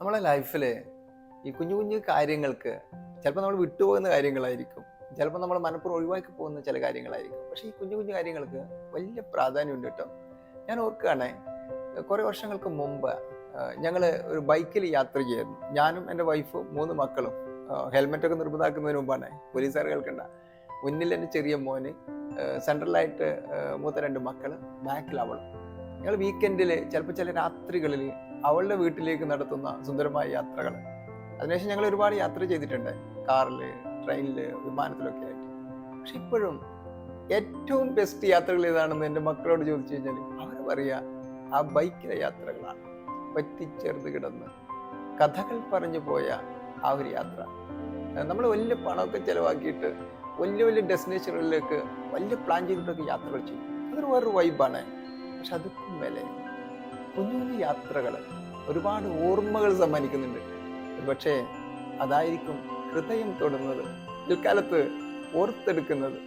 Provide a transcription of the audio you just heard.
നമ്മളെ ലൈഫിൽ ഈ കുഞ്ഞു കുഞ്ഞു കാര്യങ്ങൾക്ക് ചിലപ്പോൾ നമ്മൾ വിട്ടുപോകുന്ന കാര്യങ്ങളായിരിക്കും, ചിലപ്പോൾ നമ്മൾ മനപ്പുറം ഒഴിവാക്കി പോകുന്ന ചില കാര്യങ്ങളായിരിക്കും. പക്ഷേ ഈ കുഞ്ഞു കുഞ്ഞു കാര്യങ്ങൾക്ക് വലിയ പ്രാധാന്യമുണ്ട് കേട്ടോ. ഞാൻ ഓർക്കുകയാണെ, കുറേ വർഷങ്ങൾക്ക് മുമ്പ് ഞങ്ങൾ ഒരു ബൈക്കിൽ യാത്ര ചെയ്യായിരുന്നു. ഞാനും എൻ്റെ വൈഫും 3 മക്കളും. ഹെൽമെറ്റൊക്കെ നിർബന്ധമാക്കുന്നതിന് മുമ്പാണ്. പോലീസുകാർ കേൾക്കണ്ട. മുന്നിൽ എൻ്റെ ചെറിയ മോന്, സെൻട്രലായിട്ട് മൂത്ത 2 മക്കൾ, ബാക്കിൽ അവളും. ഞങ്ങൾ വീക്കെൻഡിൽ ചിലപ്പോൾ ചില രാത്രികളിൽ അവളുടെ വീട്ടിലേക്ക് നടത്തുന്ന സുന്ദരമായ യാത്രകൾ. അതിനുശേഷം ഞങ്ങൾ ഒരുപാട് യാത്ര ചെയ്തിട്ടുണ്ട്, കാറിൽ, ട്രെയിനിൽ, വിമാനത്തിലൊക്കെ ആയിട്ട്. പക്ഷെ ഇപ്പോഴും ഏറ്റവും ബെസ്റ്റ് യാത്രകൾ ഏതാണെന്ന് എൻ്റെ മക്കളോട് ചോദിച്ചു കഴിഞ്ഞാൽ അവർ പറയുക ആ ബൈക്കിലെ യാത്രകളാണ്. പറ്റിച്ചേർന്ന് കിടന്ന് കഥകൾ പറഞ്ഞു പോയ ആ ഒരു യാത്ര. നമ്മൾ വലിയ പണമൊക്കെ ചിലവാക്കിയിട്ട് വലിയ വലിയ ഡെസ്റ്റിനേഷനുകളിലേക്ക് വലിയ പ്ലാൻ ചെയ്തിട്ടൊക്കെ യാത്രകൾ ചെയ്യും. അതൊരു വേറൊരു വൈബാണ്. പക്ഷെ അതൊക്കെ മേലെ കുഞ്ഞു കുഞ്ഞു യാത്രകൾ ഒരുപാട് ഓർമ്മകൾ സമ്മാനിക്കുന്നുണ്ട്. പക്ഷേ അതായിരിക്കും ഹൃദയം തൊടുന്നത്, പിൽക്കാലത്ത് ഓർത്തെടുക്കുന്നത്.